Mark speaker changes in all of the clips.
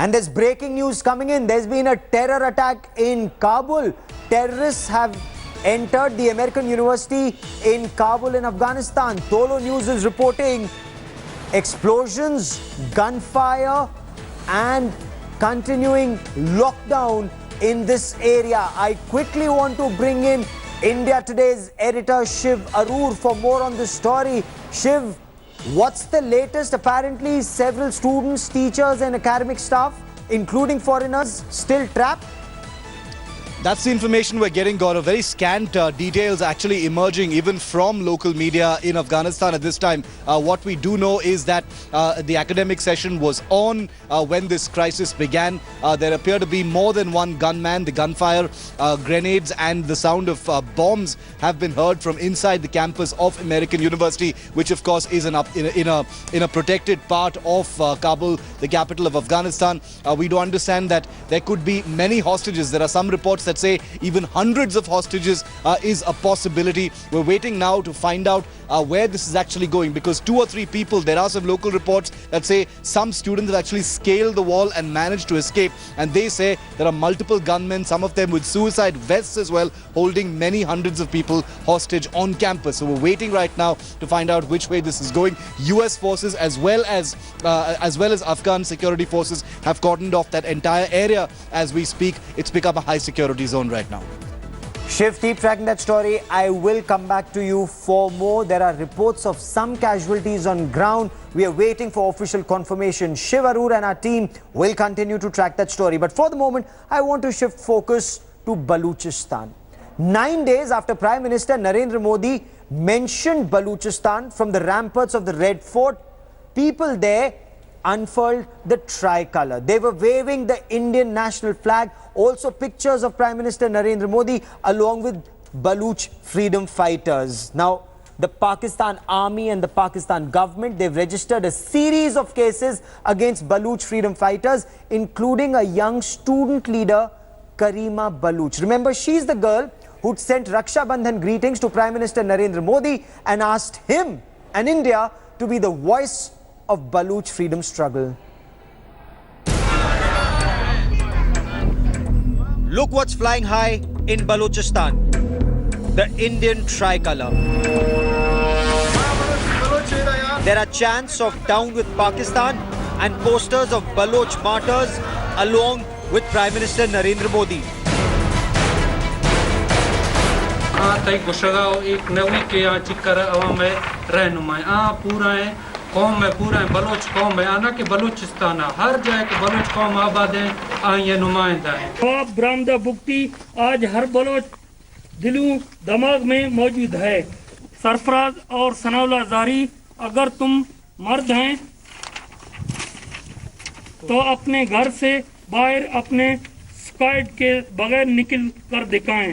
Speaker 1: And there's breaking news coming in. There's been a terror attack in Kabul. Terrorists have entered the American University in Kabul in Afghanistan. Tolo News is reporting explosions, gunfire and continuing lockdown in this area. I quickly want to bring in India Today's editor Shiv Arur for more on this story. Shiv, what's the latest? Apparently several students, teachers and academic staff, including foreigners, still trapped.
Speaker 2: That's the information we're getting, Gaurav. Very scant details actually emerging even from local media in Afghanistan at this time. What we do know is that the academic session was on when this crisis began. There appear to be more than one gunman. The gunfire, grenades and the sound of bombs have been heard from inside the campus of American University, which of course is in a protected part of Kabul, the capital of Afghanistan. We do understand that there could be many hostages. There are some reports that say even hundreds of hostages is a possibility. We're waiting now to find out where this is actually going, because 2 or 3 people, there are some local reports that say some students have actually scaled the wall and managed to escape, and they say there are multiple gunmen, some of them with suicide vests as well, holding many hundreds of people hostage on campus. So we're waiting right now to find out which way this is going. US forces as well as Afghan security forces have cordoned off that entire area as we speak. It's become a high security zone right now.
Speaker 1: Shiv, keep tracking that story. I will come back to you for more. There are reports of some casualties on ground. We are waiting for official confirmation. Shiv Arur and our team will continue to track that story. But for the moment, I want to shift focus to Balochistan. 9 days after Prime Minister Narendra Modi mentioned Balochistan from the ramparts of the Red Fort, people there unfurled the tricolour. They were waving the Indian national flag, also pictures of Prime Minister Narendra Modi along with Baloch freedom fighters. Now, the Pakistan army and the Pakistan government, they've registered a series of cases against Baloch freedom fighters, including a young student leader, Karima Baloch. Remember, she's the girl who'd sent Raksha Bandhan greetings to Prime Minister Narendra Modi and asked him and India to be the voice of Baloch freedom struggle. Look what's flying high in Balochistan. The Indian tricolour. There are chants of down with Pakistan and posters of Baloch martyrs along with Prime Minister Narendra Modi.
Speaker 3: कौम में पूरा Bloch कौम है आना कि बलूचिस्तान हर जगह के Bloch कौम आबाद है ये नुमाइंदा है ख्वाब बरामदा बुक्ति आज हर बलोच दिलों दिमाग में मौजूद है सरफराज और सनाउल्लाह जारी अगर तुम मर्द हैं तो अपने घर से बाहर अपने स्क्वाड के बगैर निकल कर दिखाएं.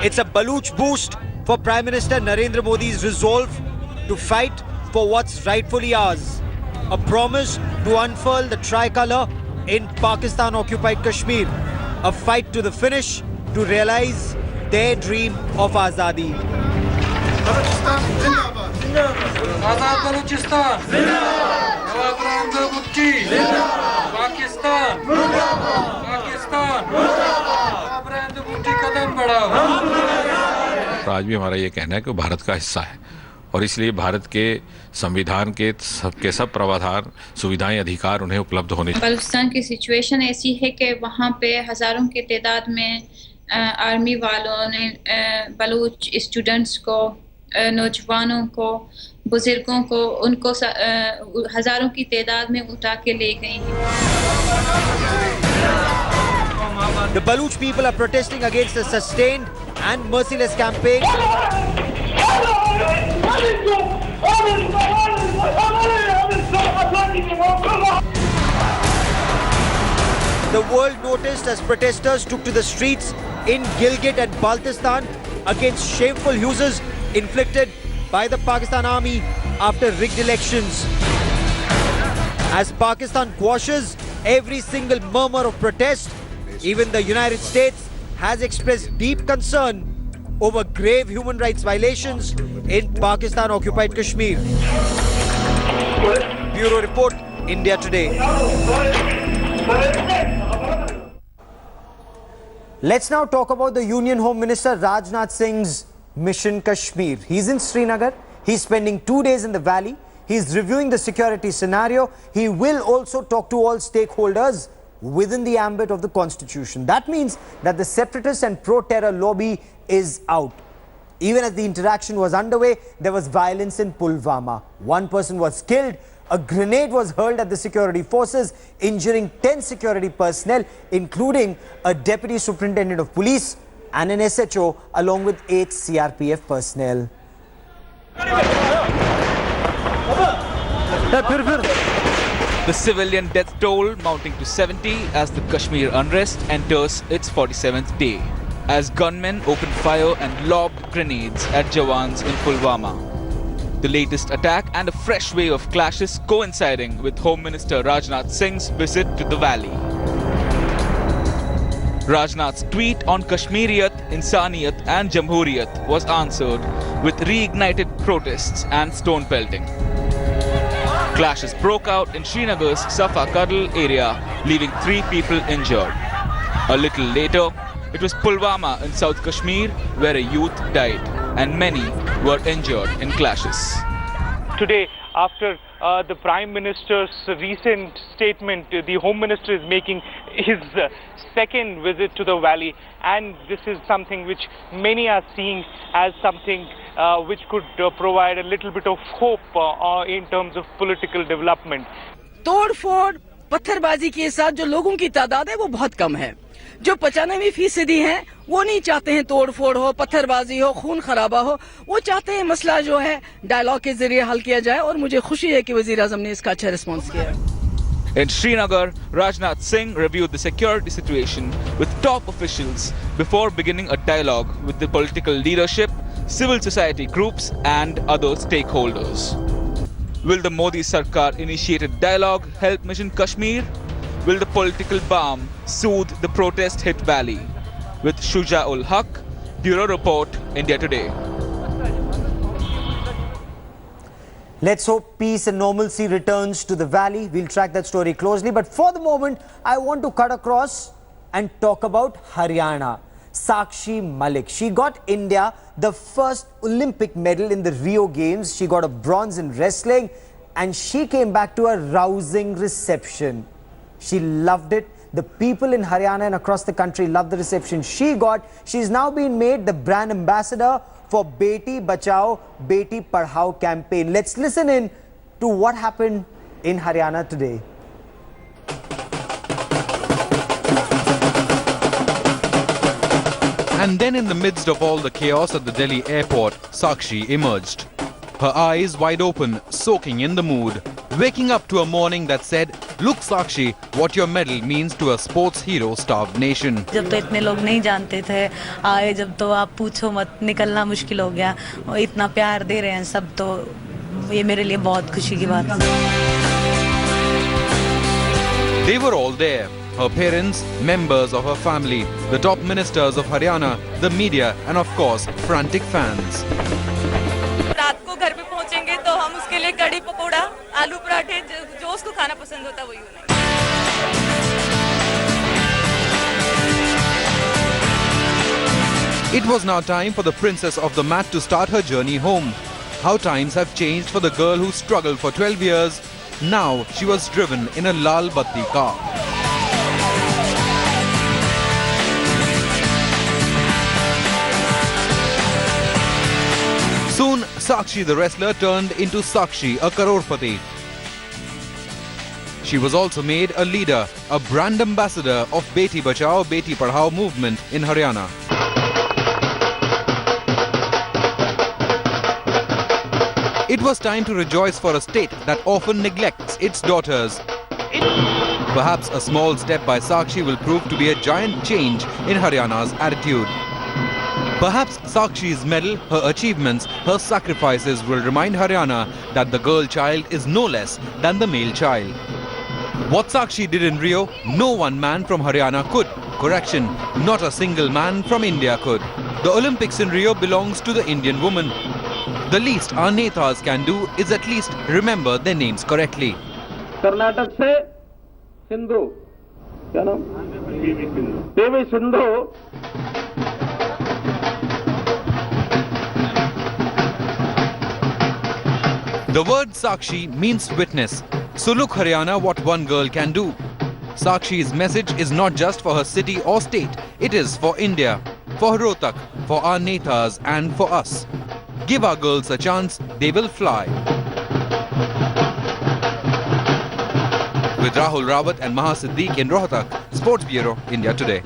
Speaker 3: It's a Baloch boost for Prime Minister Narendra Modi's resolve to fight for what's rightfully ours. A promise to unfurl the tricolour in Pakistan-occupied Kashmir. A fight to the finish to realize their dream of Azadi. Balochistan Zindabad! Azad Balochistan! Zindabad! Zindabad! Pakistan! Zindabad! Pakistan!
Speaker 4: तो आज भी हमारा ये कहना है कि भारत का हिस्सा है और इसलिए भारत के संविधान के सब प्रावधान सुविधाएं अधिकार उन्हें उपलब्ध होने चाहिए.
Speaker 5: बलूचिस्तान की सिचुएशन ऐसी है कि वहाँ पे हज़ारों की तादाद में आर्मी वालों ने बलूच स्टूडेंट्स को नौजवानों को बुजुर्गों को उनको हज़ारों की तादाद में उठा के ले गए हैं. The Baloch people are protesting against the sustained and merciless campaign. The world noticed as protesters took to the streets in Gilgit and Baltistan against shameful uses inflicted by the Pakistan army after rigged elections. As Pakistan quashes every single murmur of protest, even the United States has expressed deep concern over grave human rights violations in Pakistan-occupied Kashmir. Bureau Report,
Speaker 3: India Today.
Speaker 1: Let's now talk about the Union Home Minister Rajnath Singh's mission Kashmir. He's in Srinagar. He's spending 2 days in the valley. He's reviewing the security scenario. He will also talk to all stakeholders within the ambit of the constitution. That means that the separatist and pro-terror lobby is out. Even as the interaction was underway, there was violence in Pulwama. One person was killed. A grenade was hurled at the security forces, injuring 10 security personnel, including a deputy superintendent of police and an SHO, along with 8 CRPF personnel.
Speaker 6: The civilian death toll mounting to 70 as the Kashmir unrest enters its 47th day, as gunmen opened fire and lobbed grenades at Jawans in Pulwama. The latest attack and a fresh wave of clashes coinciding with Home Minister Rajnath Singh's visit to the valley. Rajnath's tweet on Kashmiriyat, Insaniyat and Jamhuriyat was answered with reignited protests and stone pelting. Clashes broke out in Srinagar's Safa Kadal area, leaving 3 people injured. A little later, it was Pulwama in South Kashmir where a youth died and many were injured in clashes.
Speaker 7: Today, after the Prime Minister's recent statement, the Home Minister is making his second visit to the valley, and this is something which many are seeing as something which could provide a little bit of hope in terms of political development.
Speaker 8: तोड़-फोड़, पत्थरबाजी के साथ जो लोगों की तादाद है वो बहुत कम है। जो 95% हैं वो नहीं चाहते हैं तोड़-फोड़ हो, पत्थरबाजी हो, खून खराबा हो। वो चाहते हैं मसला जो है डायलॉग के जरिए हल किया जाए, और मुझे खुशी है कि वजीर आज़म ने इसका अच्छा रिस्पांस किया है।
Speaker 6: In Srinagar, Rajnath Singh reviewed the security situation with top officials before beginning a dialogue with the political leadership, civil society groups and other stakeholders. Will the Modi Sarkar initiated dialogue help Mission Kashmir? Will the political balm soothe the protest-hit valley? With Shuja-ul Haq, Bureau Report, India Today.
Speaker 1: Let's hope peace and normalcy returns to the valley. We'll track that story closely. But for the moment, I want to cut across and talk about Haryana. Sakshi Malik. She got India the first Olympic medal in the Rio Games. She got a bronze in wrestling and she came back to a rousing reception. She loved it. The people in Haryana and across the country loved the reception she got. She's now been made the brand ambassador for Beti Bachao, Beti Padhao campaign. Let's listen in to what happened in Haryana today.
Speaker 9: And then in the midst of all the chaos at the Delhi airport, Sakshi emerged. Her eyes wide open, soaking in the mood, waking up to a morning that said, "Look Sakshi, what your medal means to a sports hero-starved nation."
Speaker 10: जब तो इतने लोग नहीं जानते थे, आए जब तो आप पूछो मत, निकलना मुश्किल हो गया। और इतना प्यार दे रहे हैं सब, तो ये मेरे लिए बहुत खुशी की बात है।
Speaker 9: They were all there. Her parents, members of her family, the top ministers of Haryana, the media and of course, frantic fans.
Speaker 10: रात को घर पे पहुंचेंगे तो हम उसके लिए कड़ी पकोड़ा, आलू पराठे, जो उसको खाना पसंद होता है वही बनाएंगे।
Speaker 9: It was now time for the princess of the mat to start her journey home. How times have changed for the girl who struggled for 12 years. Now she was driven in a Lal Batti car. Soon, Sakshi the wrestler turned into Sakshi, a Karorpati. She was also made a leader, a brand ambassador of Beti Bachao, Beti Padhao movement in Haryana. It was time to rejoice for a state that often neglects its daughters. Perhaps a small step by Sakshi will prove to be a giant change in Haryana's attitude. Perhaps Sakshi's medal, her achievements, her sacrifices will remind Haryana that the girl child is no less than the male child. What Sakshi did in Rio, no one man from Haryana could. Correction, not a single man from India could. The Olympics in Rio belongs to the Indian woman. The least our netas can do is at least remember their names correctly.
Speaker 11: Karnataka से सिंधु, क्या नाम, PV Sindhu.
Speaker 9: The word Sakshi means witness. So look, Haryana, what one girl can do. Sakshi's message is not just for her city or state. It is for India, for Rohtak, for our netas and for us. Give our girls a chance, they will fly. With Rahul Rawat and Maha Siddique in Rohtak, Sports Bureau, India Today.